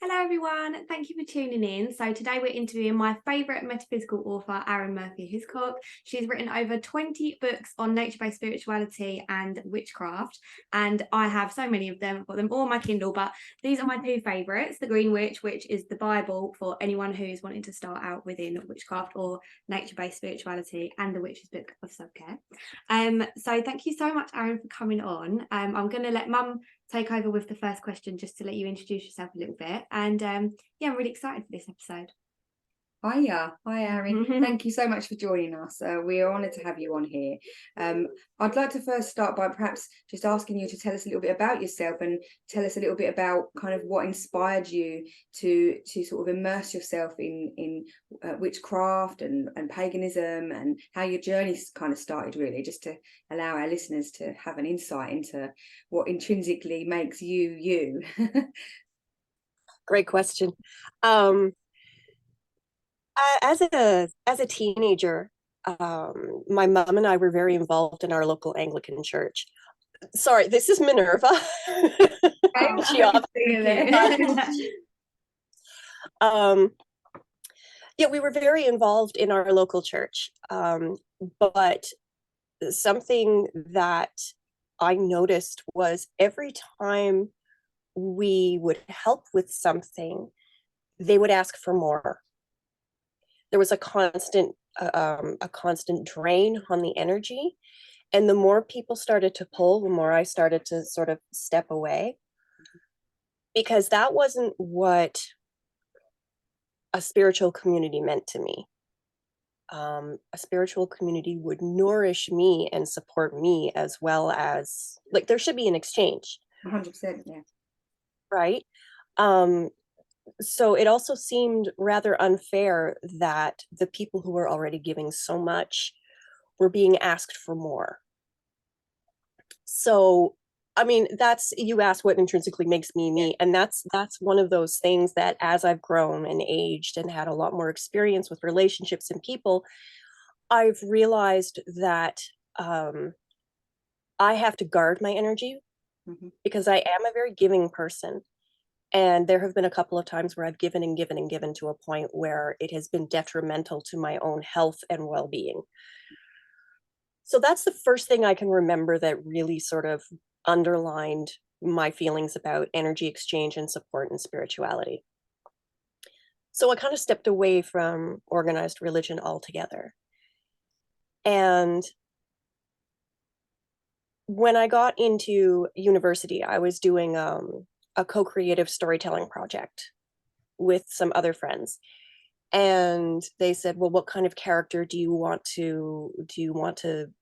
Hello everyone, thank you for tuning in. So today we're interviewing my favourite metaphysical author, Arin Murphy-Hiscock. She's written over 20 books on nature-based spirituality and witchcraft, and I have so many of them. I've got them all on my Kindle, but these are my two favourites. The Green Witch, which is the Bible for anyone who's wanting to start out within witchcraft or nature-based spirituality, and the Witch's Book of Self-Care. So thank you so much, Arin, for coming on. I'm going to let Mum take over with the first question just to let you introduce yourself a little bit. And yeah, I'm really excited for this episode. Hiya, hi Arin. Thank you so much for joining us. We are honoured to have you on here. I'd like to first start by perhaps just asking you to tell us a little bit about yourself and tell us a little bit about kind of what inspired you to sort of immerse yourself in witchcraft and paganism, and how your journey kind of started, really, just to allow our listeners to have an insight into what intrinsically makes you you. Great question. As a teenager, my mom and I were very involved in our local Anglican church. Sorry, this is Minerva. Yeah, we were very involved in our local church, but something that I noticed was every time we would help with something, they would ask for more. There was a constant drain on the energy, and the more people started to pull, the more I started to sort of step away, because that wasn't what a spiritual community meant to me. A spiritual community would nourish me and support me, as well as, like, there should be an exchange. 100%, yeah. Right? So it also seemed rather unfair that the people who were already giving so much were being asked for more. So, I mean, you asked what intrinsically makes me me, and that's one of those things that, as I've grown and aged and had a lot more experience with relationships and people, I've realized that I have to guard my energy, because I am a very giving person. And there have been a couple of times where I've given and given and given to a point where it has been detrimental to my own health and well-being. So that's the first thing I can remember that really sort of underlined my feelings about energy exchange and support and spirituality. So I kind of stepped away from organized religion altogether. And when I got into university, I was doing a co-creative storytelling project with some other friends, and they said, well, what kind of character do you want to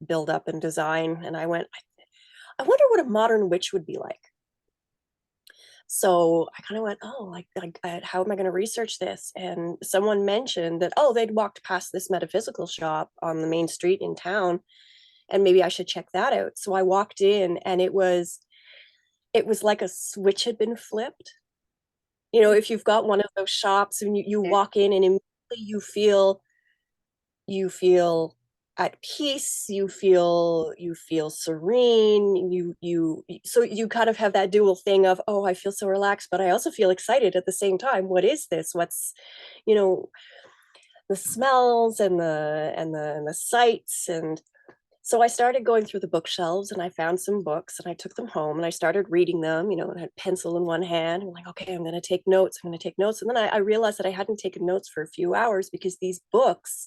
build up and design? And I went, I wonder what a modern witch would be like. So I kind of went, oh, like how am I going to research this? And someone mentioned that, oh, they'd walked past this metaphysical shop on the main street in town, and maybe I should check that out. So I walked in, and it was like a switch had been flipped. You know, if you've got one of those shops and you walk in, and immediately you feel at peace, you feel serene, so you kind of have that dual thing of, oh, I feel so relaxed, but I also feel excited at the same time. What is this? What's, you know, the smells and the sights. And so I started going through the bookshelves, and I found some books, and I took them home, and I started reading them, you know, and I had a pencil in one hand. I'm like, okay, I'm going to take notes. I'm going to take notes. And then I realized that I hadn't taken notes for a few hours, because these books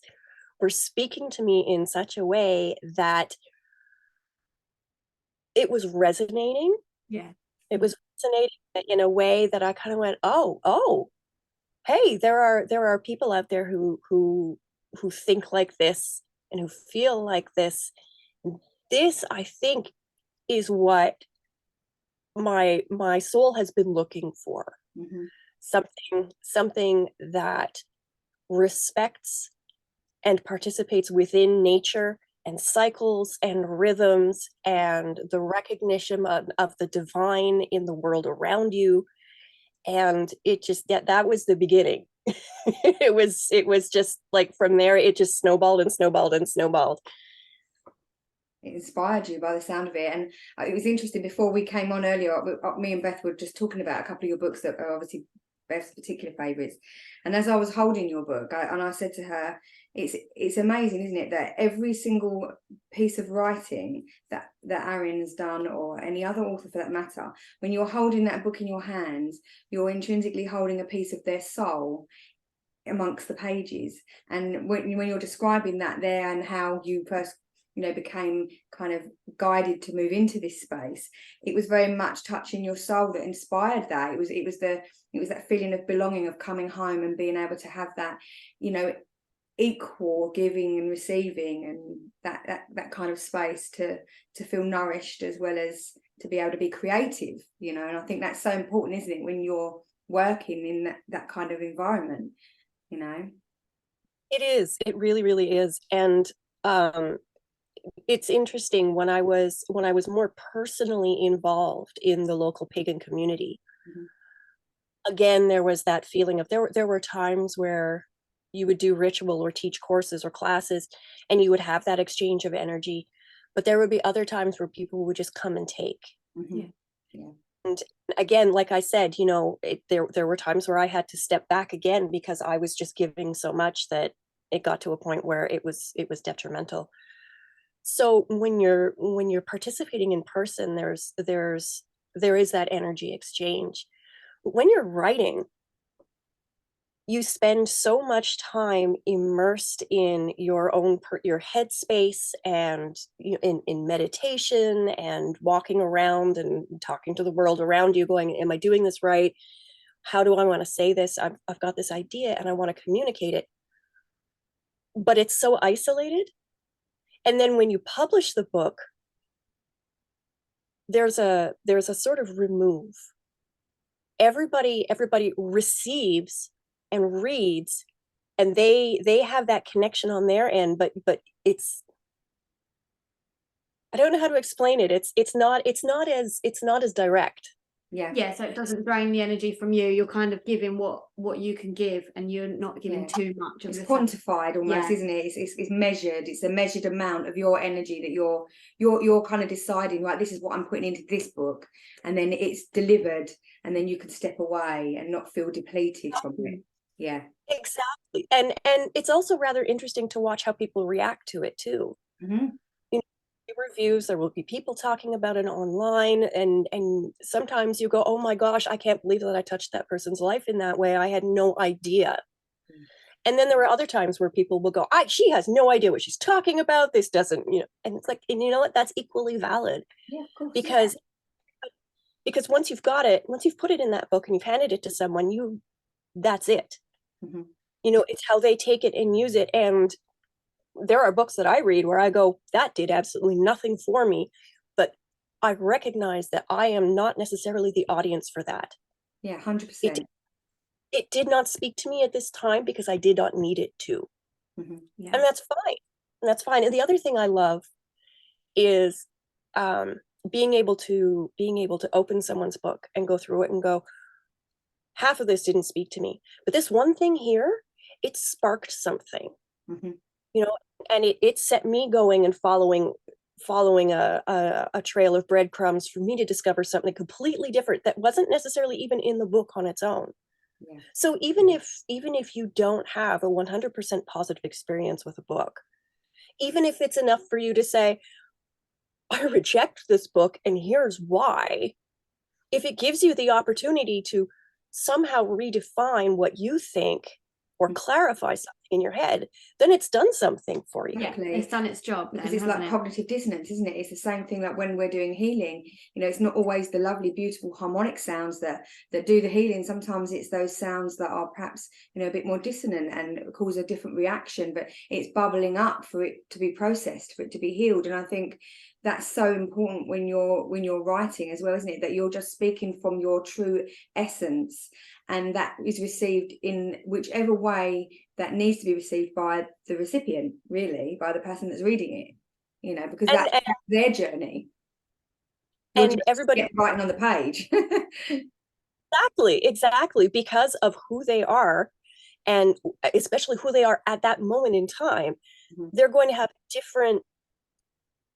were speaking to me in such a way that it was resonating. Yeah. It was resonating in a way that I kind of went, oh, hey, there are people out there who think like this and who feel like this. This, I think, is what my soul has been looking for. Something that respects and participates within nature and cycles and rhythms and the recognition of the divine in the world around you. And it just, that was the beginning. it was just like, from there it just snowballed and snowballed and snowballed. It inspired you by the sound of it. And it was interesting, before we came on earlier, me and Beth were just talking about a couple of your books that are obviously Beth's particular favourites. And as I was holding your book, I said to her, it's amazing, isn't it, that every single piece of writing that Arin has done, or any other author for that matter, when you're holding that book in your hands, you're intrinsically holding a piece of their soul amongst the pages. And when you're describing that there, and how you first became kind of guided to move into this space, it was very much touching your soul that inspired that. It was that feeling of belonging, of coming home and being able to have that equal giving and receiving, and that kind of space to feel nourished, as well as to be able to be creative, and I think that's so important, isn't it, when you're working in that kind of environment. It is, it really, really is. And it's interesting, when I was more personally involved in the local pagan community, again, there was that feeling of, there were times where you would do ritual or teach courses or classes, and you would have that exchange of energy, but there would be other times where people would just come and take. And again, like I said, there were times where I had to step back again, because I was just giving so much that it got to a point where it was detrimental. So when you're participating in person, there is that energy exchange. But when you're writing, you spend so much time immersed in your own your headspace, and in meditation, and walking around and talking to the world around you, going, am I doing this right? How do I want to say this? I've got this idea and I want to communicate it, but it's so isolated. And then when you publish the book, there's a sort of remove. Everybody receives and reads, and they have that connection on their end, but it's, I don't know how to explain it. It's not as direct. So it doesn't drain the energy from you. You're kind of giving what you can give, and you're not giving too much. It's quantified almost, isn't it? It's measured. It's a measured amount of your energy that you're kind of deciding, right, this is what I'm putting into this book, and then it's delivered, and then you can step away and not feel depleted from it. Exactly. And it's also rather interesting to watch how people react to it too. Reviews, there will be people talking about it online, and sometimes you go, oh my gosh, I can't believe that I touched that person's life in that way. I had no idea. And then there are other times where people will go, she has no idea what she's talking about. This doesn't, and it's like, and you know what, that's equally valid. Because once you've got it, once you've put it in that book and you've handed it to someone, that's it. It's how they take it and use it. And there are books that I read where I go, that did absolutely nothing for me, but I recognize that I am not necessarily the audience for that. 100%. It did not speak to me at this time because I did not need it to. And that's fine. And the other thing I love is being able to open someone's book and go through it and go, half of this didn't speak to me, but this one thing here, it sparked something. And it set me going and following a trail of breadcrumbs for me to discover something completely different that wasn't necessarily even in the book on its own. So even if you don't have a 100% positive experience with a book, even if it's enough for you to say, I reject this book and here's why, if it gives you the opportunity to somehow redefine what you think or clarify something in your head, then it's done something for you. It's done its job. Because it's like cognitive dissonance, isn't it? It's the same thing like when we're doing healing. It's not always the lovely, beautiful harmonic sounds that do the healing. Sometimes it's those sounds that are perhaps a bit more dissonant and cause a different reaction, but it's bubbling up for it to be processed, for it to be healed. And I think that's so important when you're writing as well, isn't it? That you're just speaking from your true essence, and that is received in whichever way that needs to be received by the recipient, really, by the person that's reading it, because that's their journey. You're and everybody writing on the page. Exactly, because of who they are, and especially who they are at that moment in time, they're going to have a different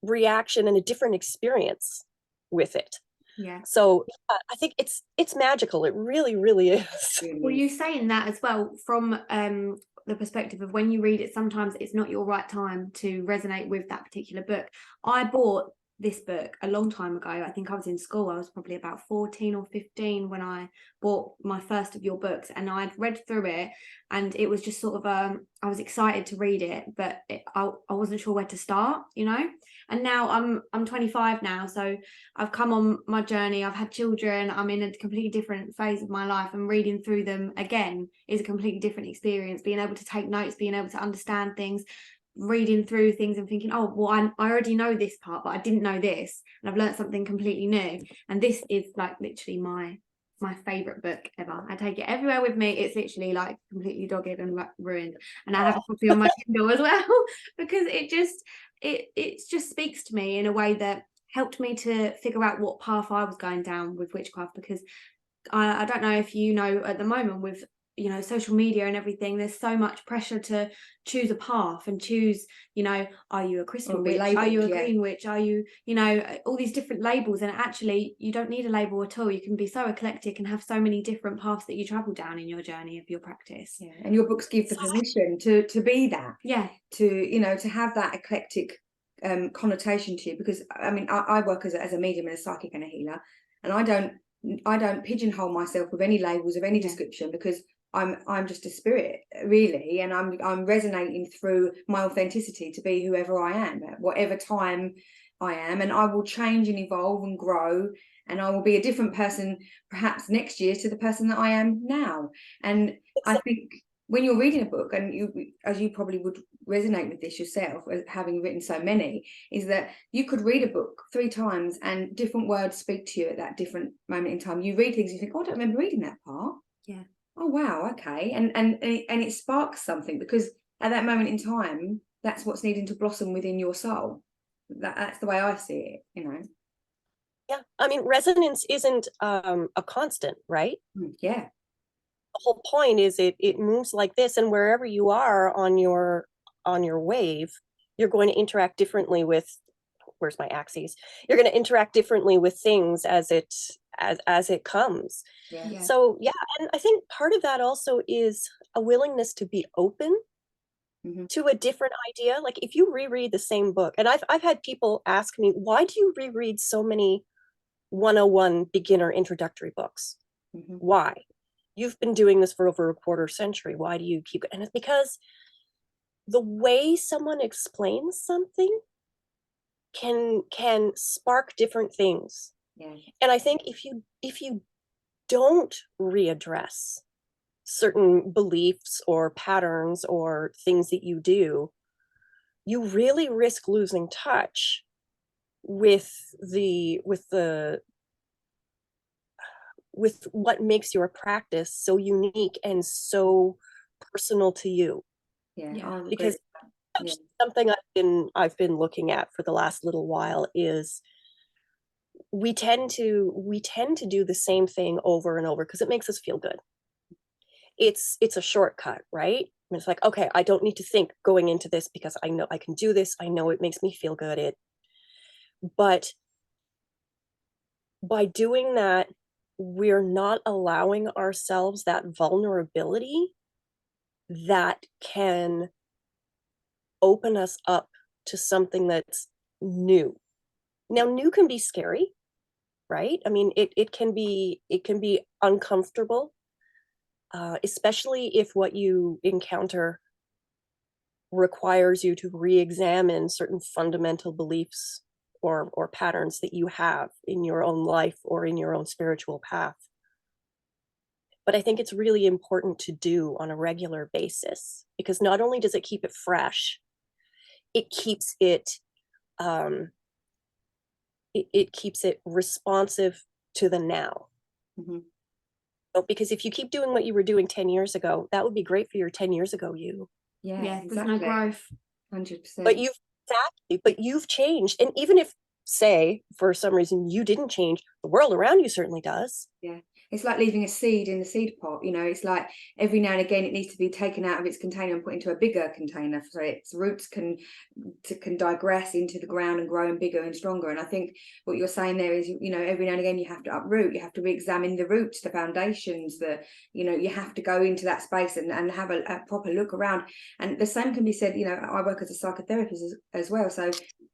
reaction and a different experience with it. Yeah. So I think it's magical. It really, really is. Well, you saying that as well from the perspective of when you read it, sometimes it's not your right time to resonate with that particular book. I bought this book a long time ago. I think I was in school. I was probably about 14 or 15 when I bought my first of your books, and I'd read through it, and it was just sort of I was excited to read it, but I wasn't sure where to start, you know. And now I'm 25 now, so I've come on my journey. I've had children. I'm in a completely different phase of my life, and reading through them again is a completely different experience. Being able to take notes, being able to understand things, reading through things and thinking, oh, well, I already know this part, but I didn't know this, and I've learned something completely new. And this is like literally my favorite book ever. I take it everywhere with me. It's literally like completely dogged and like ruined, and I have a copy on my Kindle as well because it just speaks to me in a way that helped me to figure out what path I was going down with witchcraft. Because I don't know if you know, at the moment with, you know, social media and everything, there's so much pressure to choose a path and choose, you know, are you a crystal witch, labeled, are you a green witch, are you, you know, all these different labels. And actually you don't need a label at all. You can be so eclectic and have so many different paths that you travel down in your journey of your practice. Yeah, and your books give the permission to be that. Yeah. To, you know, to have that eclectic connotation to you, because I mean I work as a medium and a psychic and a healer, and I don't pigeonhole myself with any labels of any description, because I'm just a spirit really, and I'm resonating through my authenticity to be whoever I am at whatever time I am, and I will change and evolve and grow, and I will be a different person perhaps next year to the person that I am now. And I think when you're reading a book, and you, as you probably would resonate with this yourself, having written so many, is that you could read a book 3 times and different words speak to you at that different moment in time. You read things, you think, oh, I don't remember reading that part. Yeah. Oh wow, okay. And it sparks something, because at that moment in time, that's what's needing to blossom within your soul. That's the way I see it, you know. Yeah, I mean, resonance isn't a constant, right? Yeah. The whole point is it moves like this, and wherever you are on your wave, you're going to interact differently with, where's my axes? You're going to interact differently with things as it comes. Yeah. So yeah, and I think part of that also is a willingness to be open to a different idea. Like if you reread the same book, and I've had people ask me, why do you reread so many 101 beginner introductory books? Why? You've been doing this for over a quarter century. Why do you keep it? And it's because the way someone explains something can spark different things. Yeah. And I think if you don't readdress certain beliefs or patterns or things that you do, you really risk losing touch with what makes your practice so unique and so personal to you. Yeah. Because something I've been looking at for the last little while is we tend to do the same thing over and over because it makes us feel good. It's a shortcut, right? And it's like, okay, I don't need to think going into this because I know I can do this. I know it makes me feel good. But by doing that, we're not allowing ourselves that vulnerability that can open us up to something that's new. Now, new can be scary, right? I mean, it can be uncomfortable, especially if what you encounter requires you to re-examine certain fundamental beliefs or patterns that you have in your own life or in your own spiritual path. But I think it's really important to do on a regular basis, because not only does it keep it fresh, it keeps it it keeps it responsive to the now. Because if you keep doing what you were doing 10 years ago, that would be great for your 10 years ago you. Yeah, exactly. There's no growth. 100%. But you've changed. And even if say for some reason you didn't change, the world around you certainly does. Yeah. It's like leaving a seed in the seed pot, you know. It's like every now and again it needs to be taken out of its container and put into a bigger container so its roots can digress into the ground and grow and bigger and stronger. And I think what you're saying there is, you know, every now and again you have to uproot, you have to re-examine the roots, the foundations, you know, you have to go into that space and have a proper look around. And the same can be said, you know, I work as a psychotherapist as well, so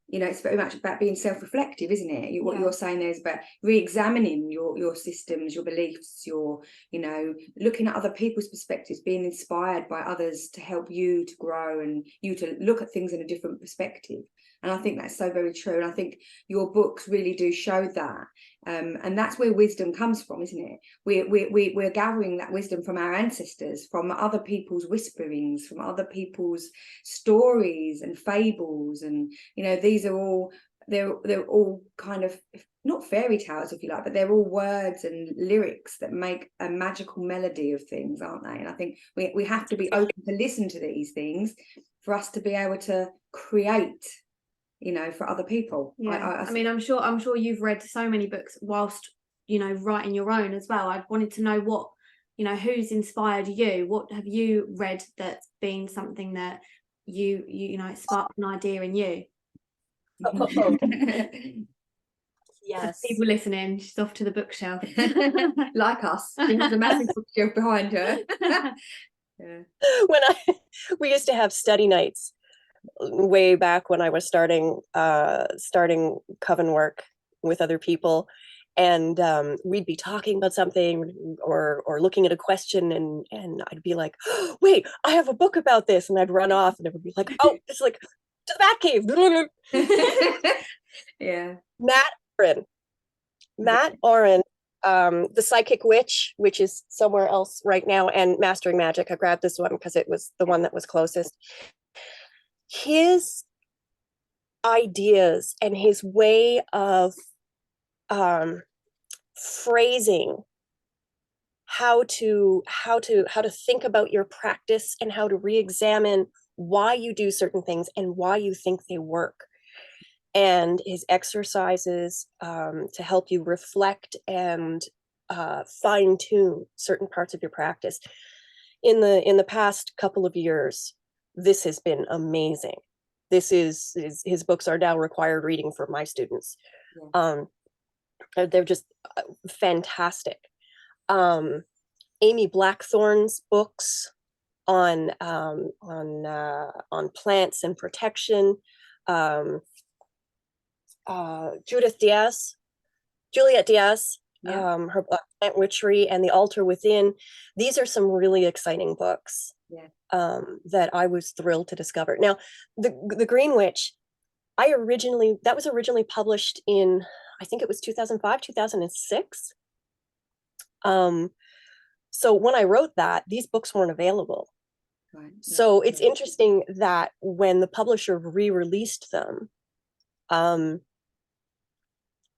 you know, it's very much about being self-reflective, isn't it? What you're saying there is about re-examining your systems, your beliefs, you know, looking at other people's perspectives, being inspired by others to help you to grow and you to look at things in a different perspective. And I think that's so very true. And I think your books really do show that. And that's where wisdom comes from, isn't it? We're gathering that wisdom from our ancestors, from other people's whisperings, from other people's stories and fables. And, you know, these are all, they're all kind of, not fairy tales, if you like, but they're all words and lyrics that make a magical melody of things, aren't they? And I think we have to be open to listen to these things for us to be able to create, you know, for other people. I mean, I'm sure you've read so many books whilst, you know, writing your own as well. I wanted to know what, you know, who's inspired you? What have you read that's been something that you know, it sparked an idea in you? Yes. For people listening, she's off to the bookshelf. Like us. She has a massive bookshelf behind her. Yeah. When we used to have study nights way back when I was starting coven work with other people, and we'd be talking about something or looking at a question, and I'd be like, oh, wait, I have a book about this, and I'd run off, and it would be like, oh, it's like to the Batcave. Yeah. Matt Arin, The Psychic Witch, which is somewhere else right now, and Mastering Magic. I grabbed this one because it was the one that was closest. His ideas and his way of phrasing how to think about your practice and how to re-examine why you do certain things and why you think they work, and his exercises to help you reflect and fine-tune certain parts of your practice. In the past couple of years, this has been amazing. This is his books are now required reading for my students. They're just fantastic. Amy Blackthorn's books on plants and protection. Juliet Diaz, her book Plant Witchery and The Altar Within. These are some really exciting books that I was thrilled to discover. Now, the Green Witch, that was originally published in, I think it was 2005, 2006. So when I wrote that, these books weren't available. Right. So it's interesting that when the publisher re-released them,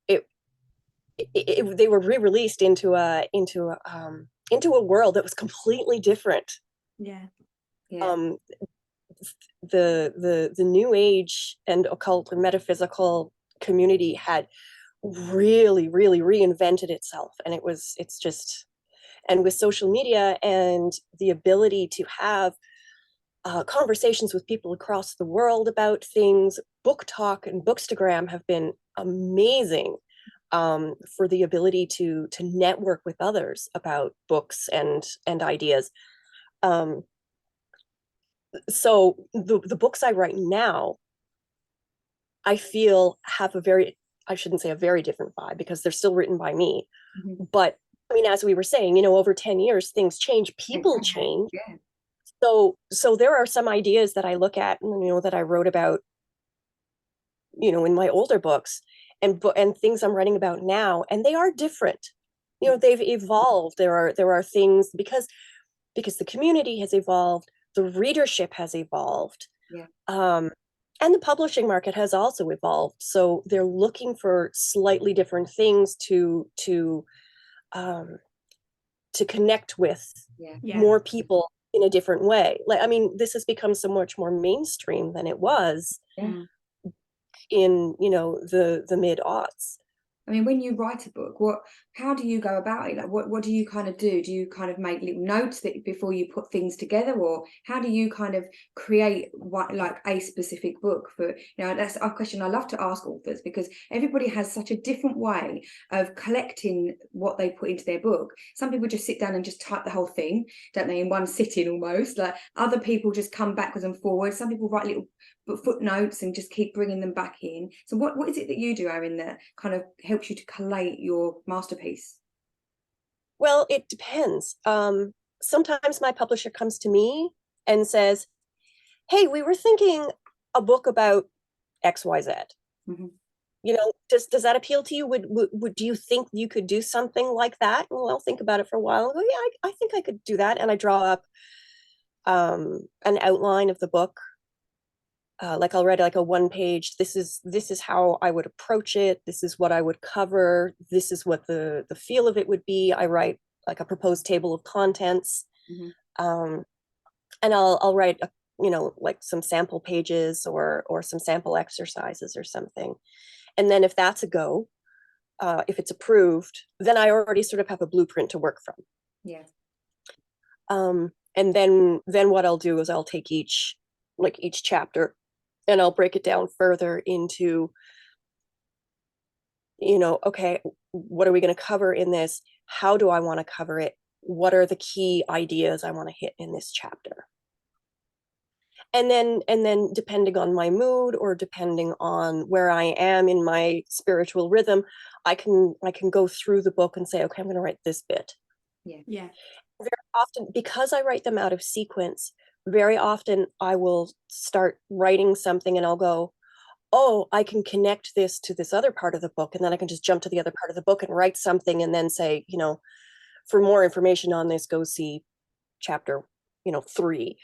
they were re-released into a world that was completely different. The New Age and occult and metaphysical community had really reinvented itself, and and with social media and the ability to have conversations with people across the world about things, Book Talk and Bookstagram have been amazing for the ability to network with others about books and ideas. So the books I write now, I feel have I shouldn't say a very different vibe, because they're still written by me. Mm-hmm. But I mean, as we were saying, you know, over 10 years, things change, people change. Yeah. So there are some ideas that I look at, you know, that I wrote about, you know, in my older books, and things I'm writing about now, and they are different. You know, they've evolved. There are things because the community has evolved, the readership has evolved. Yeah. And the publishing market has also evolved. So they're looking for slightly different things to connect with more people in a different way. Like, I mean, this has become so much more mainstream than it was. Yeah. in, you know, the mid-aughts. I mean, when you write a book, how do you go about it? Like, what do you kind of do? Do you kind of make little notes that before you put things together, or how do you kind of create like a specific book for, you know, that's a question I love to ask authors, because everybody has such a different way of collecting what they put into their book. Some people just sit down and just type the whole thing, don't they, in one sitting almost. Like other people just come backwards and forwards. Some people write little footnotes and just keep bringing them back in. So what is it that you do, Arin, that kind of helps you to collate your masterpiece? Well, it depends. Sometimes my publisher comes to me and says, hey, we were thinking a book about XYZ. Mm-hmm. You know, does that appeal to you? Would do you think you could do something like that? Well, I'll think about it for a while and go, yeah, I think I could do that. And I draw up an outline of the book. Like I'll write like a 1-page, this is how I would approach it, this is what I would cover, this is what the feel of it would be. I write like a proposed table of contents. Mm-hmm. And I'll write you know, like some sample pages or some sample exercises or something. And then if that's a go, if it's approved, then I already sort of have a blueprint to work from. Yeah. And then what I'll do is I'll take each chapter and I'll break it down further into, you know, okay, what are we going to cover in this? How do I want to cover it? What are the key ideas I want to hit in this chapter? And then depending on my mood or depending on where I am in my spiritual rhythm, I can go through the book and say, okay, I'm going to write this bit. Yeah. Yeah. Very often, because I write them out of sequence, very often I will start writing something and I'll go, oh, I can connect this to this other part of the book. And then I can just jump to the other part of the book and write something and then say, you know, for more information on this, go see chapter, you know, 3.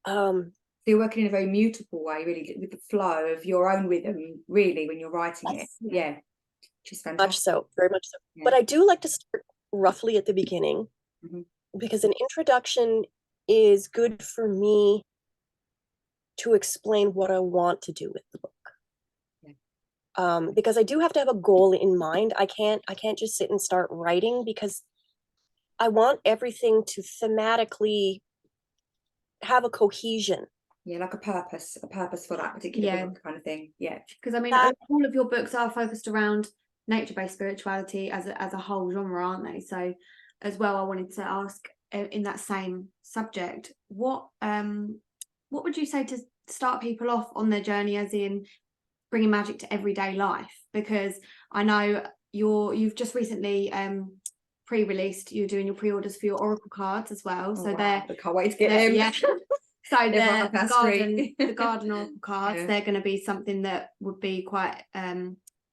So you're working in a very mutable way, really, with the flow of your own rhythm, really, when you're writing it. Yeah. Which is fantastic. Much so, very much so. Yeah. But I do like to start roughly at the beginning, Mm-hmm. because an introduction is good for me to explain what I want to do with the book. Yeah. Because I do have to have a goal in mind. I can't just sit and start writing, because I want everything to thematically have a cohesion. Yeah, like a purpose for that particular book, kind of thing. Yeah. Because I mean, all of your books are focused around nature-based spirituality as a whole genre, aren't they? So as well, I wanted to ask in that same subject, what would you say to start people off on their journey, as in bringing magic to everyday life? Because I know you've just recently pre-released, you're doing your pre-orders for your oracle cards as well. So I can't wait to get them. Yeah. So the garden oracle cards, yeah. they're going to be something that would be quite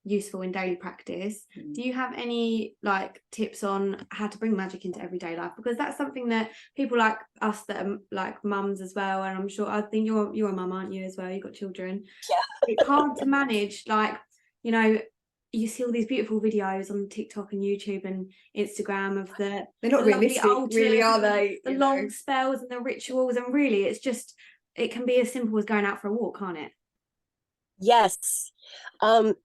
useful in daily practice. Do you have any like tips on how to bring magic into everyday life? Because that's something that people like us that are like mums as well, and I'm sure, I think you're a mum, aren't you, as well? You've got children. Yeah. It's hard to manage, like, you know, you see all these beautiful videos on TikTok and YouTube and Instagram of they're not realistic, altars, really, are they? The long spells and the rituals, and really it can be as simple as going out for a walk, can't it? Yes.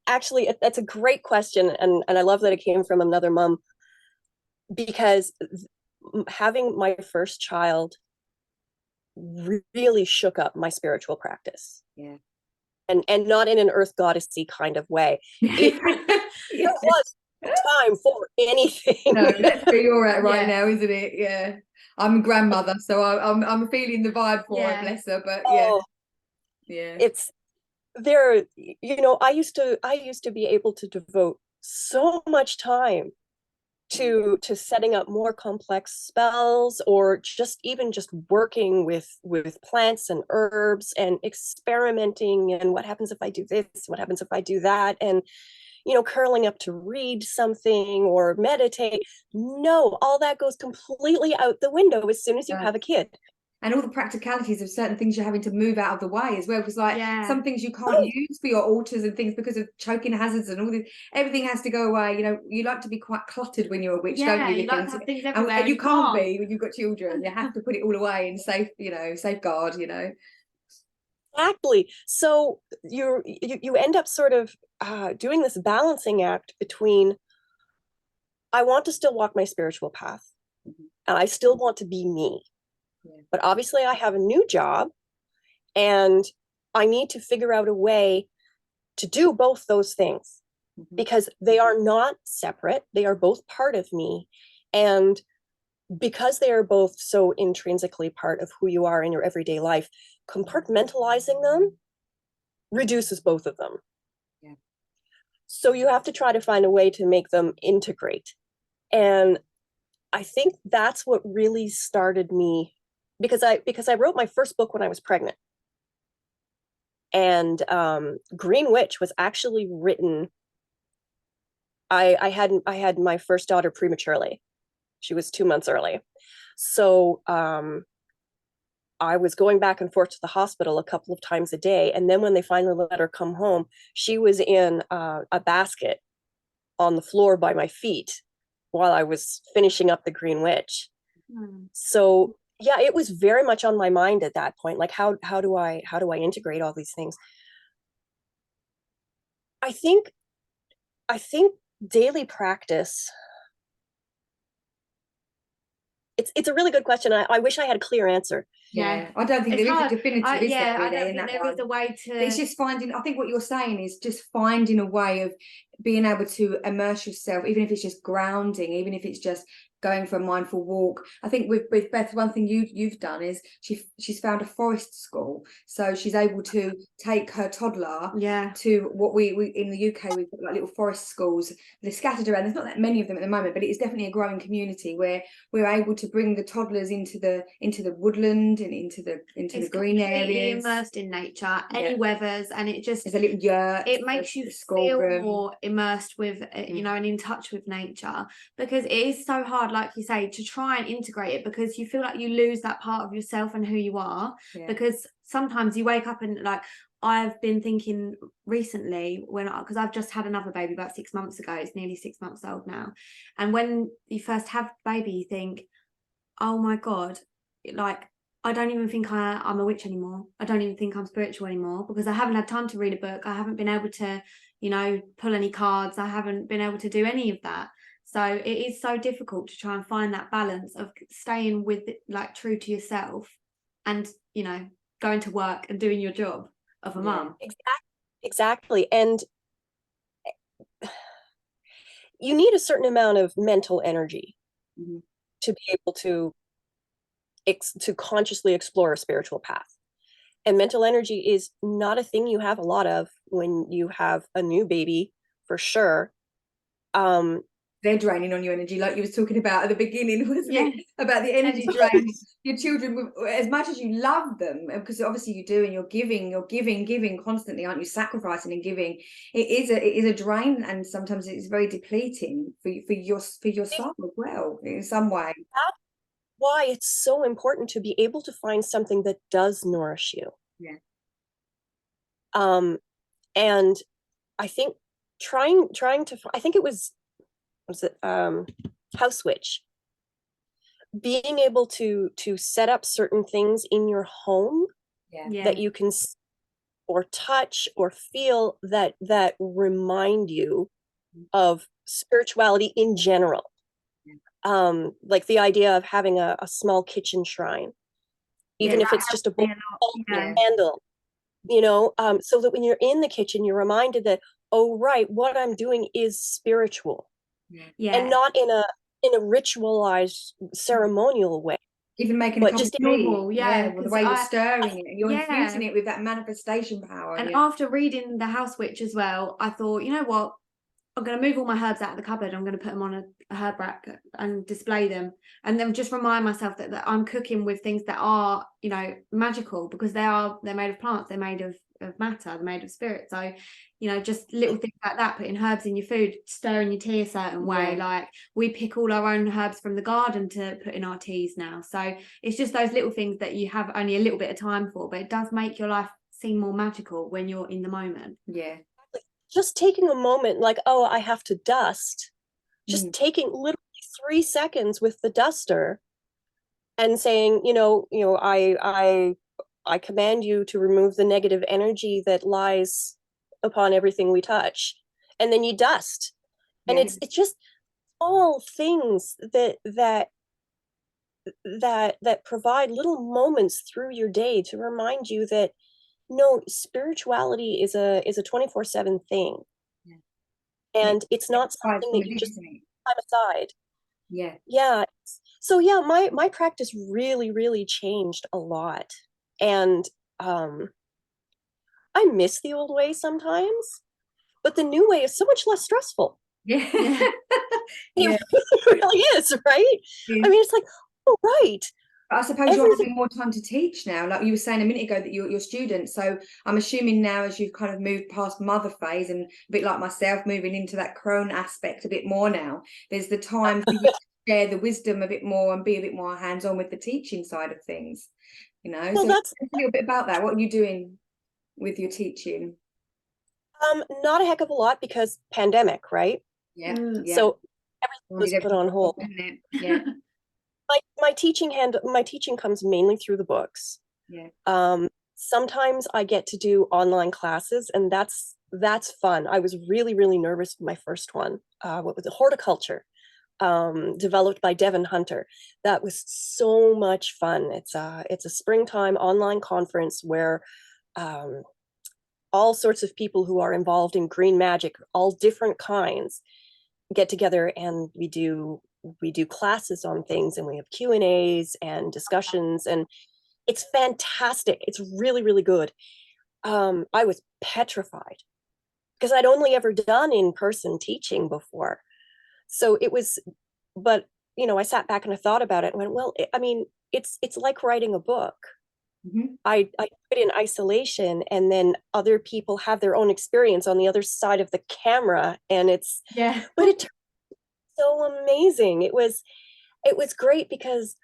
Actually, that's a great question, and I love that it came from another mom, because having my first child really shook up my spiritual practice. Yeah. And not in an earth goddessy kind of way. It was time for anything. No, that's where you're at right now, isn't it? Yeah. I'm a grandmother, so I'm feeling the vibe for it, bless her. But yeah. It's there, you know, I used to be able to devote so much time to setting up more complex spells, or just working with plants and herbs and experimenting, and what happens if I do this, what happens if I do that, and, you know, curling up to read something or meditate. No, all that goes completely out the window as soon as you have a kid. And all the practicalities of certain things you're having to move out of the way as well, because like some things you can't use for your altars and things because of choking hazards and all this. Everything has to go away. You know, you like to be quite cluttered when you're a witch, don't you? You like to have things everywhere. And you can't be when you've got children. You have to put it all away and safeguard. You know. Exactly. So you end up sort of doing this balancing act between, I want to still walk my spiritual path, and I still want to be me. Yeah. But obviously I have a new job, and I need to figure out a way to do both those things, because they are not separate. They are both part of me. And because they are both so intrinsically part of who you are in your everyday life, compartmentalizing them reduces both of them. Yeah. So you have to try to find a way to make them integrate. And I think that's what really started me, because I wrote my first book when I was pregnant. And Green Witch was actually written. I had my first daughter prematurely. She was 2 months early. So I was going back and forth to the hospital a couple of times a day. And then when they finally let her come home, she was in a basket on the floor by my feet while I was finishing up the Green Witch. So yeah, it was very much on my mind at that point. Like, how do I integrate all these things? I think daily practice. It's a really good question. I wish I had a clear answer. Yeah, I don't think It's there is hard. a definitive, is there, I really, don't in think that there is one? a way to. It's just finding, I think what you're saying is just finding a way of being able to immerse yourself, even if it's just grounding, even if it's just going for a mindful walk. I think with Beth, one thing you've done is she's found a forest school, so she's able to take her toddler to what we in the UK we've got like little forest schools. They're scattered around. There's not that many of them at the moment, but it is definitely a growing community where we're able to bring the toddlers into the woodland and into the green areas, immersed in nature, any weathers, and it just there's a little yurt, it makes you feel more immersed with you know, and in touch with nature, because it is so hard, like you say, to try and integrate it, because you feel like you lose that part of yourself and who you are. Because sometimes you wake up and, like, I've been thinking recently, because I've just had another baby about 6 months ago. It's nearly 6 months old now. And when you first have a baby, you think, oh my God, like, I don't even think I'm a witch anymore. I don't even think I'm spiritual anymore, because I haven't had time to read a book. I haven't been able to, you know, pull any cards. I haven't been able to do any of that. So it is so difficult to try and find that balance of staying with, like, true to yourself, and, you know, going to work and doing your job of a mum. Exactly. And you need a certain amount of mental energy to be able to consciously explore a spiritual path. And mental energy is not a thing you have a lot of when you have a new baby, for sure. They're draining on your energy, like you was talking about at the beginning, wasn't it? About the energy drain. Your children, as much as you love them, because obviously you do, and you're giving constantly, aren't you? Sacrificing and giving. It is a drain, and sometimes it's very depleting for your soul as well, in some way. That's why it's so important to be able to find something that does nourish you. Yeah. And I think trying to, I think it was it House Witch, being able to set up certain things in your home that you can or touch or feel that remind you of spirituality in general. Like the idea of having a small kitchen shrine, even if it's just a bowl candle, you know, so that when you're in the kitchen, you're reminded that, oh, right, what I'm doing is spiritual, and not in a ritualized ceremonial way. Even making a cup of tea, well, the way you're stirring it, and you're infusing it with that manifestation power. And after reading The House Witch as well, I thought, you know what, I'm going to move all my herbs out of the cupboard. I'm going to put them on a herb rack and display them, and then just remind myself that I'm cooking with things that are, you know, magical, because they're made of plants, they're made of matter, they're made of spirit. So, you know, just little things like that, putting herbs in your food, stirring your tea a certain way. Like, we pick all our own herbs from the garden to put in our teas now. So it's just those little things that you have only a little bit of time for, but it does make your life seem more magical when you're in the moment. Just taking a moment, like, oh, I have to dust, just taking literally 3 seconds with the duster and saying, you know, I I command you to remove the negative energy that lies upon everything we touch. And then you dust. And Yeah. it's just all things that provide little moments through your day to remind you that no, spirituality is a 24/7 thing. Yeah. And it's not Aside something from that you it, just isn't it? time aside. Yeah. Yeah. So yeah, my practice really changed a lot. And I miss the old way sometimes, but the new way is so much less stressful. Yeah. Yeah. Yeah. It really is, right? Yeah. I mean, it's like, oh, right. But I suppose you're Everything. having more time to teach now, like you were saying a minute ago that you're students. So I'm assuming now, as you've kind of moved past mother phase and a bit like myself, moving into that crone aspect a bit more now, there's the time for you to share the wisdom a bit more and be a bit more hands-on with the teaching side of things, you know. Well, So that's a little bit about that. What are you doing with your teaching? not a heck of a lot because pandemic, right? Yeah, yeah. So everything was put on hold. Isn't it? Yeah, My teaching comes mainly through the books. yeah. Sometimes I get to do online classes, and that's fun. I was really nervous with my first one. What was it? Horticulture, developed by Devin Hunter. That was so much fun. It's a springtime online conference where all sorts of people who are involved in green magic, all different kinds, get together, and we do classes on things, and we have Q&As and discussions, and it's fantastic. It's really good. I was petrified because I'd only ever done in-person teaching before. So it was, but I sat back and I thought about it and went, well, I mean, it's like writing a book. Mm-hmm. I put it in isolation, and then other people have their own experience on the other side of the camera, and Yeah. but it turned so amazing. It was great because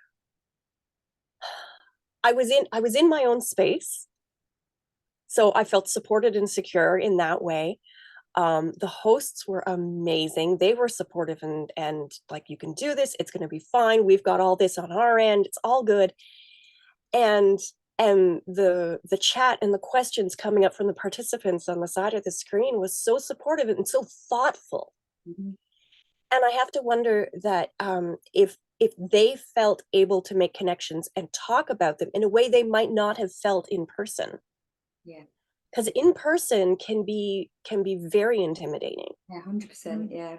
I was in my own space. So I felt supported and secure in that way. The hosts were amazing. They were supportive and like, you can do this. It's going to be fine. We've got all this on our end. It's all good. And the chat and the questions coming up from the participants on the side of the screen was so supportive and so thoughtful. Mm-hmm. And I have to wonder that if they felt able to make connections and talk about them in a way they might not have felt in person. Yeah. Because in person can be very intimidating. Yeah, 100%. Yeah.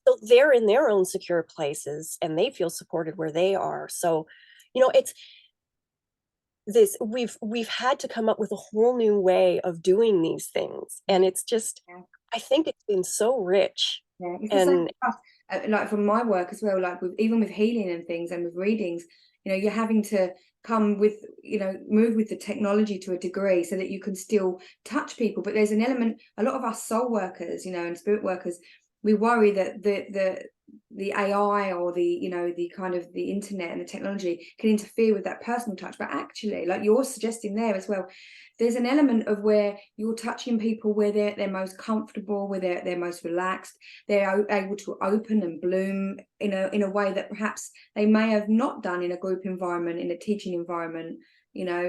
So they're in their own secure places and they feel supported where they are. So, it's this, we've had to come up with a whole new way of doing these things. And it's just, Yeah. I think it's been so rich. Yeah, it's the And same for us. Like from my work as well, like even with healing and things and with readings, you're having to come with, move with the technology to a degree so that you can still touch people. But there's an element, a lot of us soul workers, and spirit workers, we worry that the AI or the kind of the internet and the technology can interfere with that personal touch. But actually, like you're suggesting there as well, there's an element of where you're touching people where they're most comfortable, where they're most relaxed, they're able to open and bloom in a way that perhaps they may have not done in a group environment, in a teaching environment.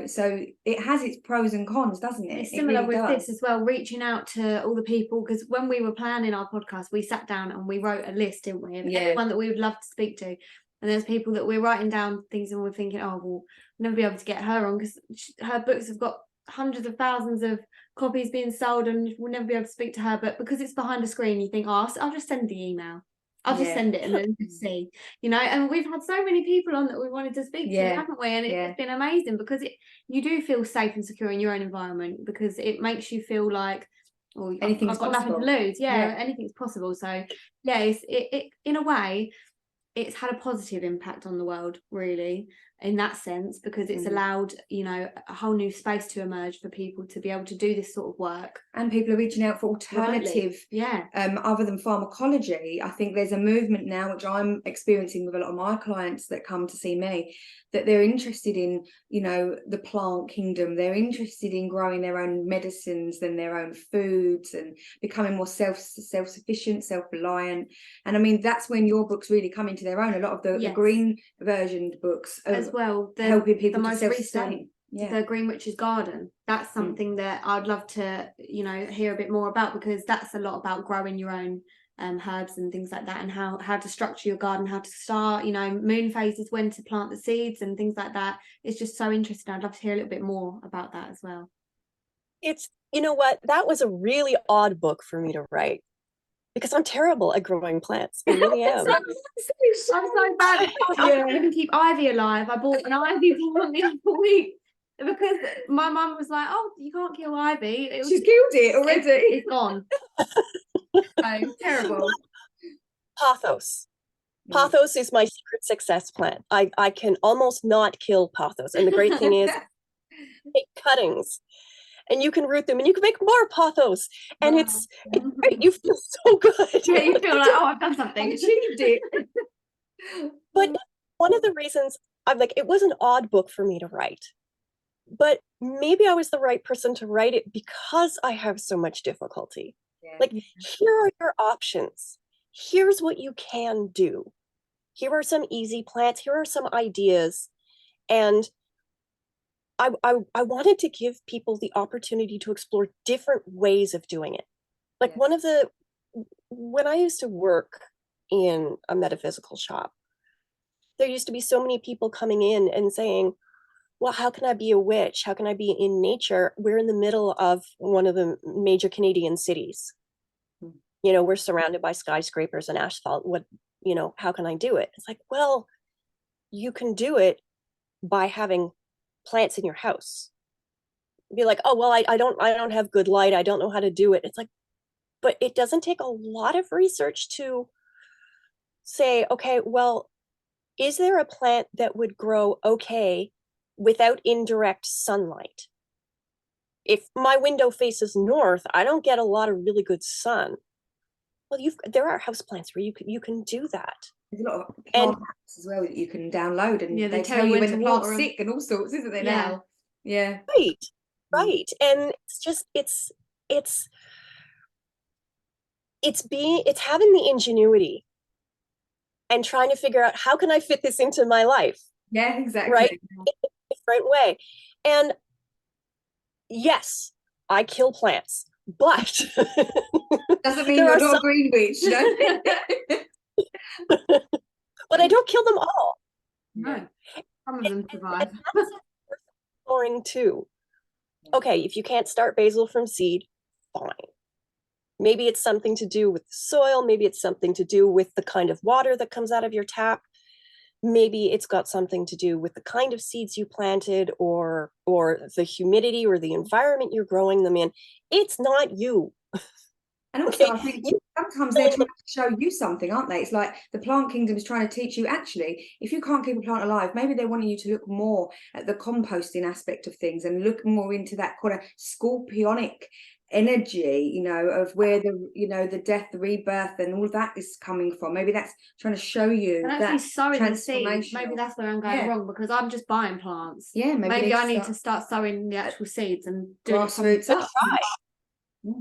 So it has its pros and cons, doesn't it? It's similar really with does. this as well, reaching out to all the people, because when we were planning our podcast, we sat down and we wrote a list, didn't we, of everyone that we would love to speak to. And there's people that we're writing down things and we're thinking, oh, we'll never be able to get her on because her books have got hundreds of thousands of copies being sold and we'll never be able to speak to her. But because it's behind a screen, you think, oh, I'll just send the email. I'll just send it and then just see, and we've had so many people on that we wanted to speak to, haven't we? And it's been amazing because you do feel safe and secure in your own environment because it makes you feel like, oh, I've got nothing to lose. Anything's possible. So it in a way, it's had a positive impact on the world, really, in that sense, because it's allowed, a whole new space to emerge for people to be able to do this sort of work. And people are reaching out for alternative, other than pharmacology. I think there's a movement now, which I'm experiencing with a lot of my clients that come to see me, that they're interested in, the plant kingdom. They're interested in growing their own medicines and their own foods and becoming more self-sufficient, self-reliant. And I mean, that's when your books really come into their own. A lot of the green version books as well, helping people the to most self-sustain. the Green Witch's Garden. That's something that I'd love to, you know, hear a bit more about, because that's a lot about growing your own herbs and things like that, and how to structure your garden, how to start, you know, moon phases, when to plant the seeds and things like that. It's just so interesting. I'd love to hear a little bit more about that as well. It's, you know what, that was a really odd book for me to write, because I'm terrible at growing plants. I really am. I'm so bad. I can't even keep ivy alive. I bought an ivy plant the other week because my mum was like, "Oh, you can't kill ivy." She's killed it already. It's gone. So terrible. Pothos. Pothos is my secret success plant. I can almost not kill pothos. And the great thing is, take cuttings and you can root them and you can make more pothos. And Wow. it's great. You feel so good. Yeah, you feel like, oh, I've done something. I achieved it. But one of the reasons I'm like, it was an odd book for me to write, but maybe I was the right person to write it because I have so much difficulty. Like, here are your options. Here's what you can do. Here are some easy plants. Here are some ideas. And I wanted to give people the opportunity to explore different ways of doing it. Like when I used to work in a metaphysical shop, there used to be so many people coming in and saying, well, how can I be a witch? How can I be in nature? We're in the middle of one of the major Canadian cities. You know, we're surrounded by skyscrapers and asphalt. What, you know, how can I do it? It's like, well, you can do it by having plants in your house. Be like, oh, well, I don't have good light. I don't know how to do it. It's like, but it doesn't take a lot of research to say, okay, well, is there a plant that would grow okay without indirect sunlight? If my window faces north, I don't get a lot of really good sun. Well, there are houseplants where you can do that. There's a lot of plant apps as well that you can download, and they tell you when the plant's sick and all sorts, isn't there now? Yeah. Right. And it's just it's having the ingenuity and trying to figure out, how can I fit this into my life? Yeah, exactly. Right? In a different way. And yes, I kill plants, but doesn't mean you're not a green witch, no? But I don't kill them all. No, some of them survive. Exploring too. Okay, if you can't start basil from seed, fine. Maybe it's something to do with the soil. Maybe it's something to do with the kind of water that comes out of your tap. Maybe it's got something to do with the kind of seeds you planted, or the humidity or the environment you're growing them in. It's not you. And also, I think sometimes they're trying to show you something, aren't they? It's like the plant kingdom is trying to teach you, actually, if you can't keep a plant alive, maybe they're wanting you to look more at the composting aspect of things and look more into that kind of scorpionic energy, you know, of where the death, the rebirth and all of that is coming from. Maybe that's trying to show you that transformation. Maybe that's where I'm going wrong, because I'm just buying plants. Yeah, maybe I need to start sowing the actual seeds and doing grassroots up.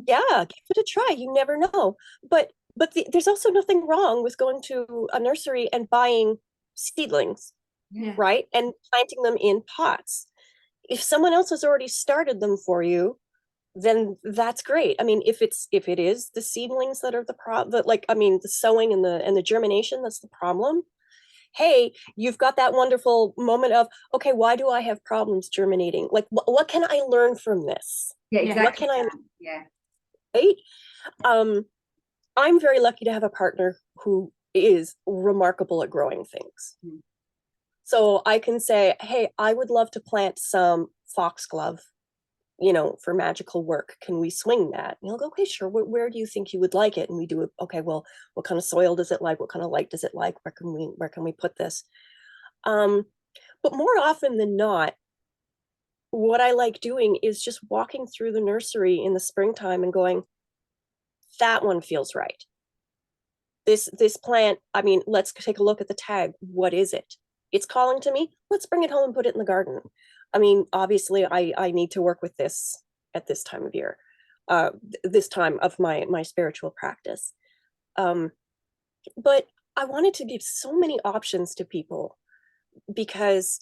Yeah, give it a try. You never know. But there's also nothing wrong with going to a nursery and buying seedlings, right? And planting them in pots. If someone else has already started them for you, then that's great. I mean, if it is the seedlings that are the sowing and the germination that's the problem, hey, you've got that wonderful moment of, okay, why do I have problems germinating? Like, what can I learn from this? Yeah, exactly. What can I? Right? I'm very lucky to have a partner who is remarkable at growing things. So I can say, hey, I would love to plant some foxglove, you know, for magical work. Can we swing that? And he'll go, okay, sure. Where do you think you would like it? And we do it. Okay, well, what kind of soil does it like? What kind of light does it like? Where can we put this? But more often than not, what I like doing is just walking through the nursery in the springtime and going, that one feels right. This plant, I mean, let's take a look at the tag. What is it? It's calling to me. Let's bring it home and put it in the garden. I mean, obviously I need to work with this at this time of year, this time of my spiritual practice. But I wanted to give so many options to people, because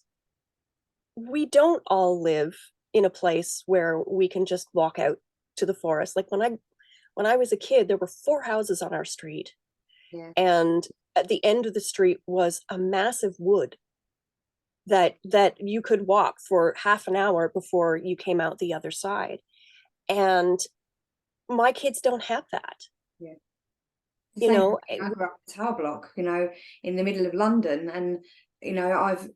we don't all live in a place where we can just walk out to the forest. Like when I was a kid, there were 4 houses on our street, Yeah. and at the end of the street was a massive wood that you could walk for half an hour before you came out the other side. And my kids don't have that. Yeah. You Same. know, I grew up in a tower block, you know, in the middle of London, and you know, I've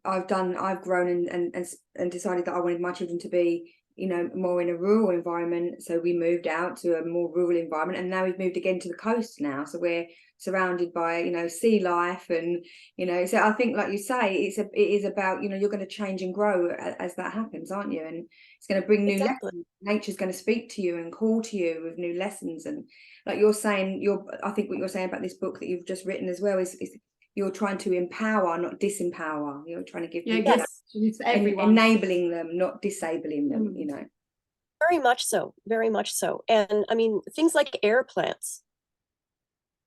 grown and decided that I wanted my children to be, you know, more in a rural environment. So we moved out to a more rural environment, and now we've moved again to the coast now. So we're surrounded by, you know, sea life, and you know, so I think, like you say, it is about, you know, you're going to change and grow as that happens, aren't you? And it's going to bring new exactly. lessons. Nature's going to speak to you and call to you with new lessons. And like you're saying, I think what you're saying about this book that you've just written as well is you're trying to empower, not disempower. You're trying to give people Yes, enabling them, not disabling them, you know. very much so, very much so. And I mean, things like air plants,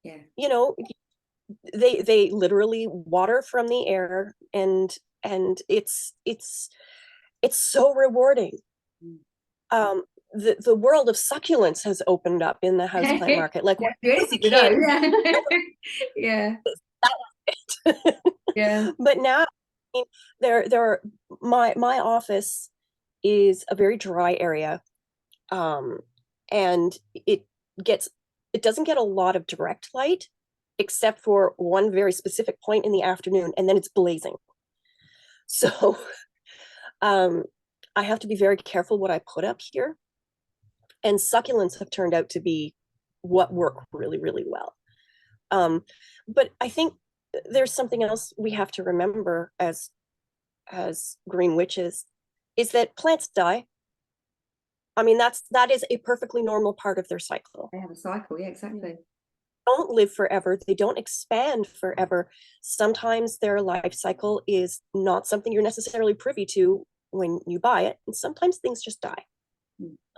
Yeah. you know, they literally water from the air, and it's so rewarding. The world of succulents has opened up in the houseplant market. Like when I was a kid, yeah. that was it. Yeah. But now, I mean, there are my office is a very dry area, and it doesn't get a lot of direct light, except for one very specific point in the afternoon, and then it's blazing. So I have to be very careful what I put up here. And succulents have turned out to be what work really, really well. But I think there's something else we have to remember as green witches, is that plants die. I mean, that is a perfectly normal part of their cycle. They have a cycle, yeah, exactly. Don't live forever. They don't expand forever. Sometimes their life cycle is not something you're necessarily privy to when you buy it, and sometimes things just die.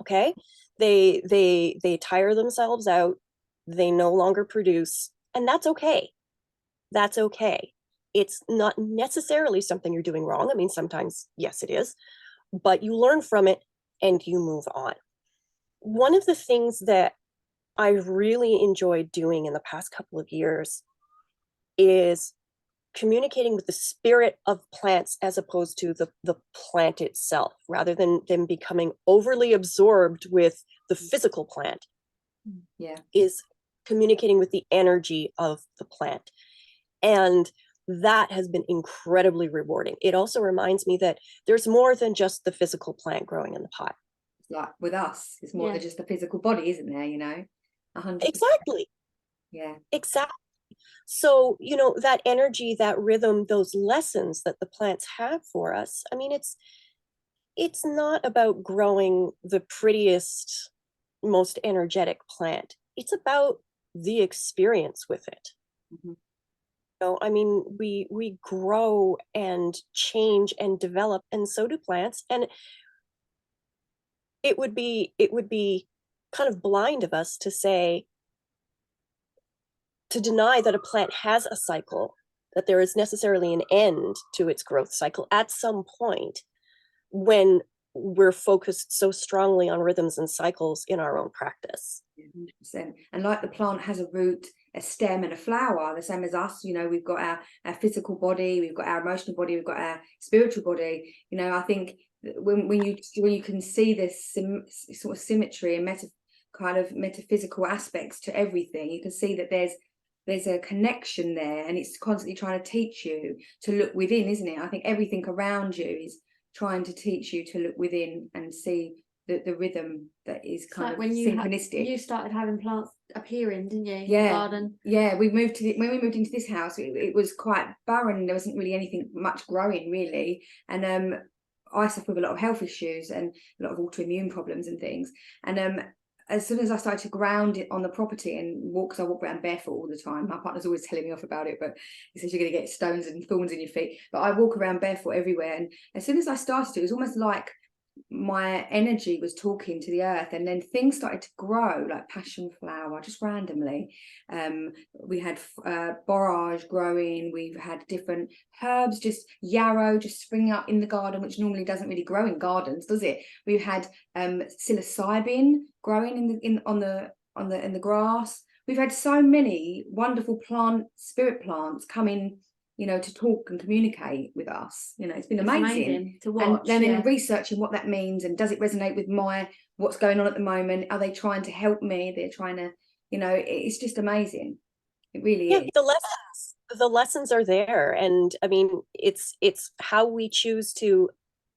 Okay, they tire themselves out. They no longer produce, and that's okay. That's okay. It's not necessarily something you're doing wrong. I mean, sometimes yes, it is, but you learn from it and you move on. One of the things that I really enjoyed doing in the past couple of years is communicating with the spirit of plants as opposed to the plant itself, rather than them becoming overly absorbed with the physical plant. Yeah. Is communicating with the energy of the plant. And that has been incredibly rewarding. It also reminds me that there's more than just the physical plant growing in the pot. Like with us, it's more than just the physical body, isn't there, you know? 100%. Exactly. Yeah. Exactly. So, you know, that energy, that rhythm, those lessons that the plants have for us, I mean, it's not about growing the prettiest, most energetic plant. It's about the experience with it. Mm-hmm. So, I mean, we grow and change and develop, and so do plants. And it would be kind of blind of us to deny that a plant has a cycle, that there is necessarily an end to its growth cycle at some point, when we're focused so strongly on rhythms and cycles in our own practice. 100%. And like the plant has a root, a stem, and a flower, the same as us, you know, we've got our physical body, we've got our emotional body, we've got our spiritual body. You know, I think when you can see this sort of symmetry and kind of metaphysical aspects to everything, you can see that there's a connection there, and it's constantly trying to teach you to look within, isn't it? I think everything around you is trying to teach you to look within and see the rhythm that is kind of synchronistic. You started having plants appearing, didn't you? Yeah. In the garden. Yeah, when we moved into this house, it was quite barren. There wasn't really anything much growing, really. And I suffer with a lot of health issues and a lot of autoimmune problems and things. And as soon as I started to ground it on the property and walk, because I walk around barefoot all the time. My partner's always telling me off about it, but he says you're going to get stones and thorns in your feet. But I walk around barefoot everywhere. And as soon as I started, it was almost like my energy was talking to the earth, and then things started to grow, like passion flower, just randomly. We had borage growing, we've had different herbs, just yarrow just springing up in the garden, which normally doesn't really grow in gardens, does it? We've had psilocybin growing in the grass. We've had so many wonderful spirit plants coming, you know, to talk and communicate with us. You know, it's been amazing to watch. And then researching what that means, and does it resonate with what's going on at the moment? Are they trying to help me? They're trying to, you know, it's just amazing. It really is. The lessons are there, and I mean, it's how we choose to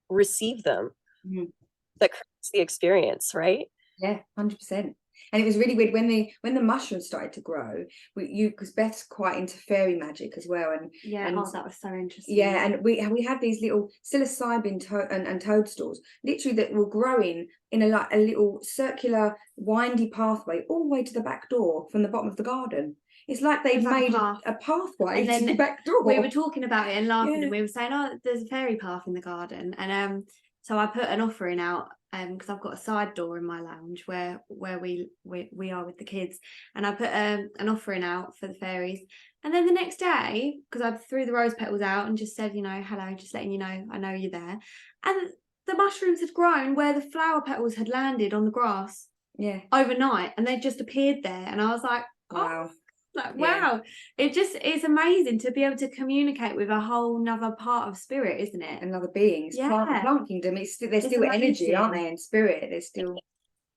receive them that creates the experience, right? Yeah, 100%. And it was really weird when the mushrooms started to grow. Because Beth's quite into fairy magic as well, and that was so interesting. Yeah, and we had these little psilocybin and toadstools, literally, that were growing in a little circular, windy pathway all the way to the back door from the bottom of the garden. It's like they've made a pathway to the back door. We were talking about it and laughing, and we were saying, "Oh, there's a fairy path in the garden," and so I put an offering out. Because I've got a side door in my lounge where we are with the kids, and I put an offering out for the fairies. And then the next day, because I threw the rose petals out and just said, you know, hello, just letting you know, I know you're there. And the mushrooms had grown where the flower petals had landed on the grass. Yeah. Overnight, and they just appeared there, and I was like, wow. Wow, it's amazing to be able to communicate with a whole nother part of spirit, isn't it? Another being. It's plant kingdom. They're still energy, aren't they? In spirit, they're still.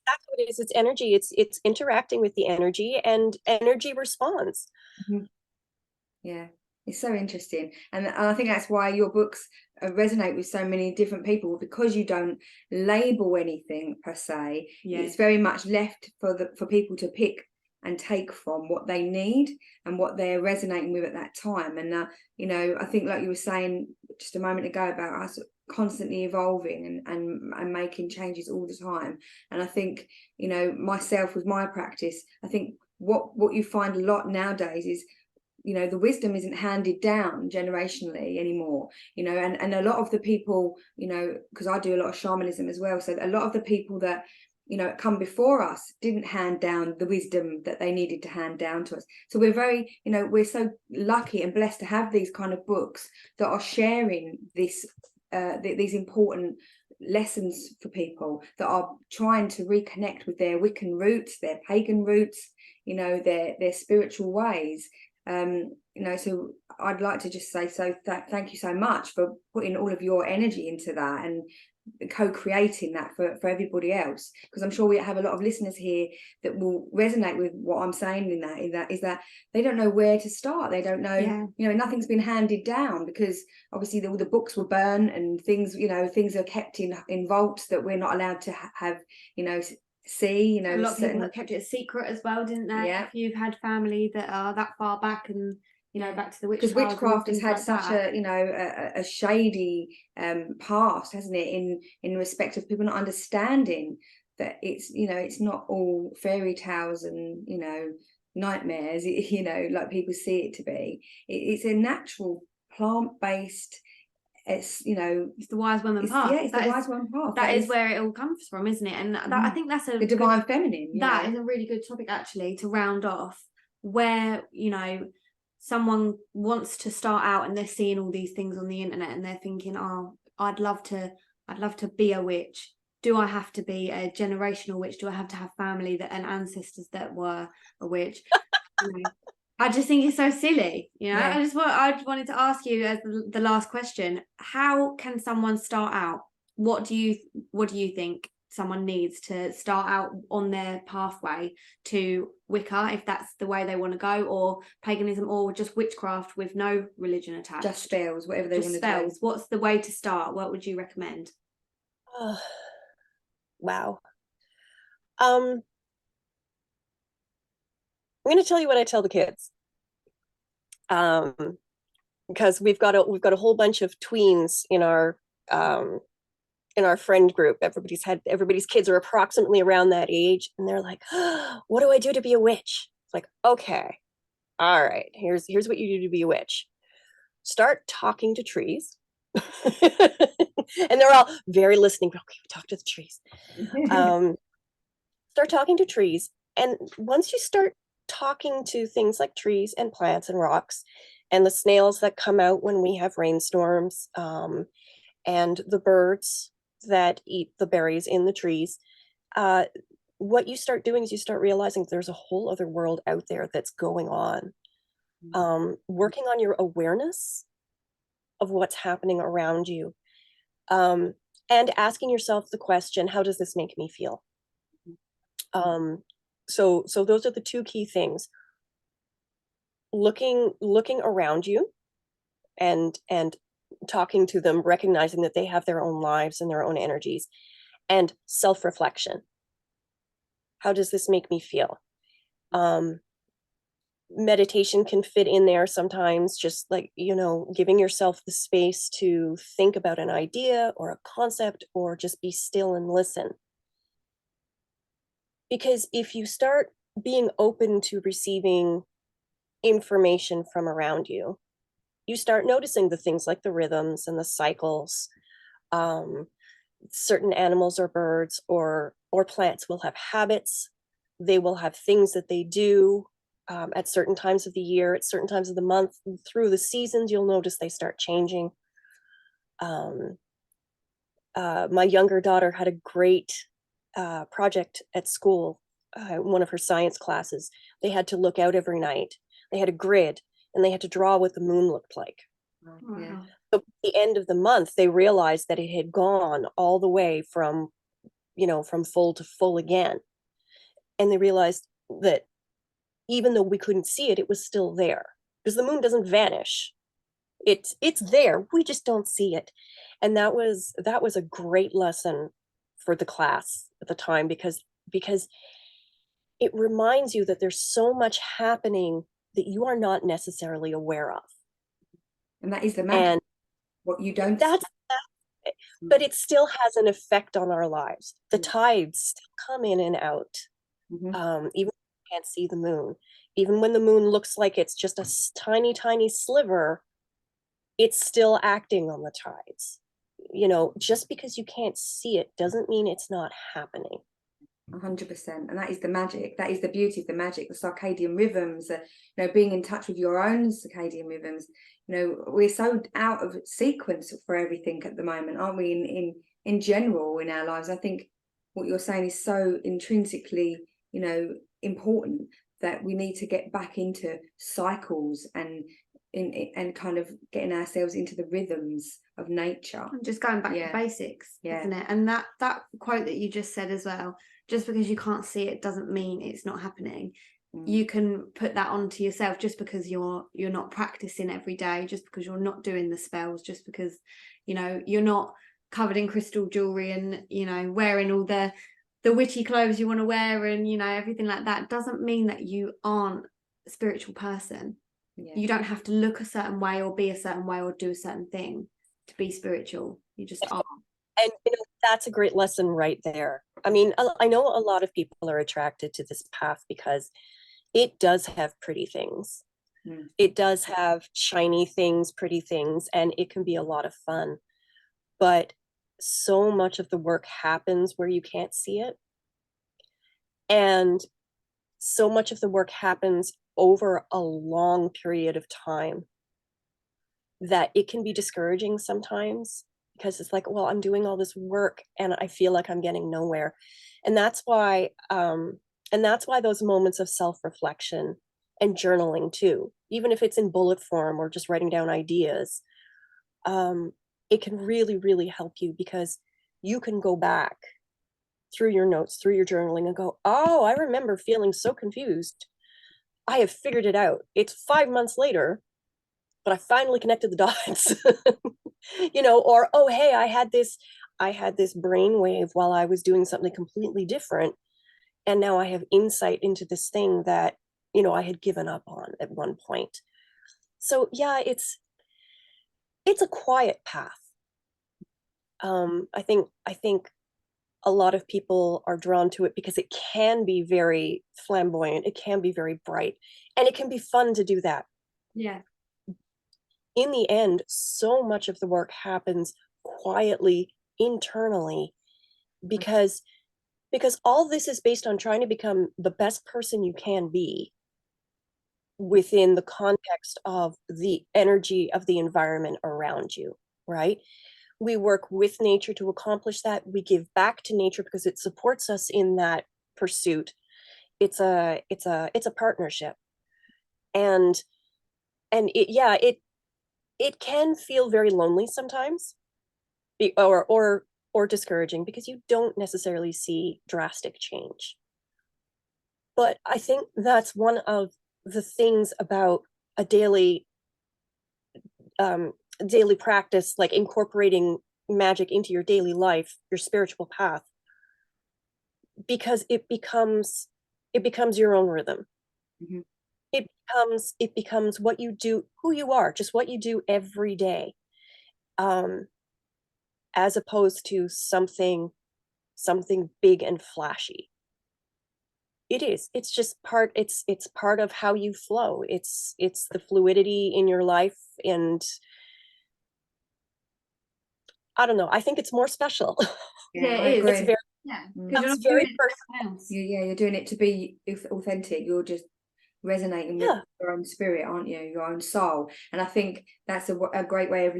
That's what it is. It's energy. It's interacting with the energy, and energy responds. Yeah, it's so interesting, and I think that's why your books resonate with so many different people, because you don't label anything per se. It's very much left for people to pick and take from what they need and what they're resonating with at that time. And you know, I think, like you were saying just a moment ago, about us constantly evolving and making changes all the time. And I think, you know, myself with my practice, I think what you find a lot nowadays is, you know, the wisdom isn't handed down generationally anymore, you know, and a lot of the people, you know, because I do a lot of shamanism as well, so a lot of the people that, you know, come before us didn't hand down the wisdom that they needed to hand down to us. So we're very, you know, we're so lucky and blessed to have these kind of books that are sharing this these important lessons for people that are trying to reconnect with their Wiccan roots, their pagan roots, you know, their spiritual ways. You know, so I'd like to just say thank you so much for putting all of your energy into that and co-creating that for everybody else, because I'm sure we have a lot of listeners here that will resonate with what I'm saying in that is that they don't know where to start. They don't know, you know, nothing's been handed down, because obviously all the books were burned and things, you know, things are kept in vaults that we're not allowed to have, you know, see, you know. A lot of people have kept it a secret as well, didn't they? If you've had family that are that far back, and you know, back to the witch trials, because witchcraft has had such a, you know, a shady past, hasn't it, in respect of people not understanding that it's, you know, it's not all fairy tales and, you know, nightmares, you know, like people see it to be. It's a natural plant-based, it's, you know, it's the wise woman path. Yeah, it's the wise woman path. That is where it all comes from, isn't it? And that, I think that's the divine feminine. That is a really good topic, actually, to round off, where, you know, someone wants to start out and they're seeing all these things on the internet and they're thinking, oh, I'd love to be a witch. Do I have to be a generational witch? Do I have to have family and ancestors that were a witch? You know, I just think it's so silly, you know. I wanted to ask you as the last question, how can someone start out? What do you think someone needs to start out on their pathway to Wicca, if that's the way they want to go, or paganism, or just witchcraft with no religion attached? Just spells, whatever they want to do. What's the way to start? What would you recommend? Wow. I'm going to tell you what I tell the kids, because we've got a whole bunch of tweens in our friend group. Everybody's kids are approximately around that age, and they're like, oh, what do I do to be a witch? It's like, okay, all right, here's what you do to be a witch. Start talking to trees. And they're all very listening. Okay, we talk to the trees. Start talking to trees. And once you start talking to things like trees and plants and rocks and the snails that come out when we have rainstorms, and the birds that eat the berries in the trees, what you start doing is you start realizing there's a whole other world out there that's going on. Working on your awareness of what's happening around you, and asking yourself the question, how does this make me feel? So those are the two key things. Looking around you and talking to them, recognizing that they have their own lives and their own energies, and self-reflection. How does this make me feel? Meditation can fit in there sometimes, just like, giving yourself the space to think about an idea or a concept, or just be still and listen. Because if you start being open to receiving information from around you, you start noticing the things like the rhythms and the cycles. Certain animals or birds or plants will have habits. They will have things that they do at certain times of the year, at certain times of the month. Through the seasons, you'll notice they start changing. My younger daughter had a great project at school, one of her science classes. They had to look out every night. They had a grid, and they had to draw what the moon looked like. Yeah. So at the end of the month, they realized that it had gone all the way from full to full again. And they realized that even though we couldn't see it, it was still there, because the moon doesn't vanish. It's there. We just don't see it. And that was a great lesson for the class at the time, because it reminds you that there's so much happening that you are not necessarily aware of. And that is the magic. And what you don't that's see. But it still has an effect on our lives. The tides still come in and out. Even when you can't see the moon, even when the moon looks like it's just a tiny sliver, it's still acting on the tides. Just because you can't see it doesn't mean it's not happening. 100%. And that is the magic. That is the beauty of the magic, the circadian rhythms, being in touch with your own circadian rhythms. We're so out of sequence for everything at the moment, aren't we, in general in our lives? I think what you're saying is so intrinsically, important, that we need to get back into cycles and kind of getting ourselves into the rhythms of nature. Just going back to basics, isn't it? And that quote that you just said as well, just because you can't see it doesn't mean it's not happening. You can put that onto yourself. Just because you're not practicing every day, just because you're not doing the spells, just because you're not covered in crystal jewelry and wearing all the witchy clothes you want to wear and everything like that, doesn't mean that you aren't a spiritual person. You don't have to look a certain way or be a certain way or do a certain thing to be spiritual. You just are. And that's a great lesson right there. I mean, I know a lot of people are attracted to this path because it does have pretty things. It does have shiny things, pretty things, and it can be a lot of fun. But so much of the work happens where you can't see it. And so much of the work happens over a long period of time that it can be discouraging sometimes, because it's like, well, I'm doing all this work and I feel like I'm getting nowhere. And that's why those moments of self-reflection and journaling too, even if it's in bullet form or just writing down ideas, it can really, really help you, because you can go back through your notes, through your journaling, and go, oh, I remember feeling so confused. I have figured it out. It's 5 months later, but I finally connected the dots. Or, oh, hey, I had this brainwave while I was doing something completely different, and now I have insight into this thing that I had given up on at one point. So yeah, it's a quiet path. I think a lot of people are drawn to it because it can be very flamboyant, it can be very bright, and it can be fun to do that. Yeah. In the end, so much of the work happens quietly internally, because all this is based on trying to become the best person you can be within the context of the energy of the environment around you, right? We work with nature to accomplish that. We give back to nature because it supports us in that pursuit. It's a partnership. And it can feel very lonely sometimes, or discouraging, because you don't necessarily see drastic change. But I think that's one of the things about a daily practice, like incorporating magic into your daily life, your spiritual path, because it becomes your own rhythm. Mhm. It becomes what you do, who you are, just what you do every day, as opposed to something big and flashy. It's just it's part of how you flow. It's the fluidity in your life. And I don't know, I think it's more special. Yeah, I it is. agree. It's very, Yeah, Mm. because you're it's not very doing it personal. for someone else. You're doing it to be authentic. You're just resonating with Yeah. your own spirit, aren't you? Your own soul. And I think that's a great way of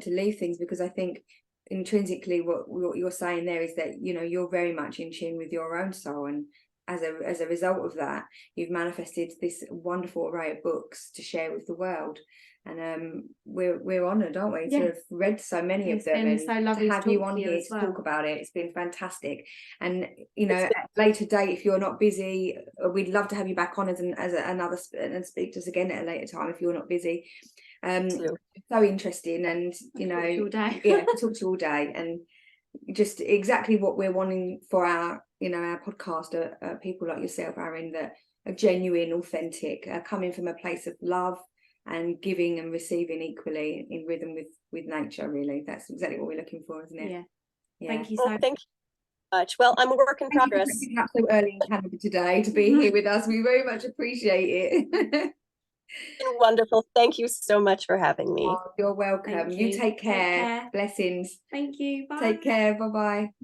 to leave things, because I think intrinsically what you're saying there is that, you know, you're very much in tune with your own soul, and as a result of that, you've manifested this wonderful array of books to share with the world. And we're honoured, aren't we, to have read so many of them, been and so lovely to have you on to here as to well. talk about it. It's been fantastic. And you know, at a later date, if you're not busy, we'd love to have you back on as another and speak to us again at a later time if you're not busy. So interesting, and you know, yeah, talk to you all day, and just exactly what we're wanting for our, you know, our podcast are people like yourself, Arin, that are genuine, authentic, coming from a place of love and giving and receiving equally in rhythm with nature. Really, that's exactly what we're looking for, isn't it? Yeah. Thank you Well, so thank you much. Well, I'm a work in progress. Thank you for picking up so early in Canada today to be here with us. We very much appreciate it. Wonderful. Thank you so much for having me. You're welcome. You take care. Blessings. Thank you. Bye. Take care. Bye-bye.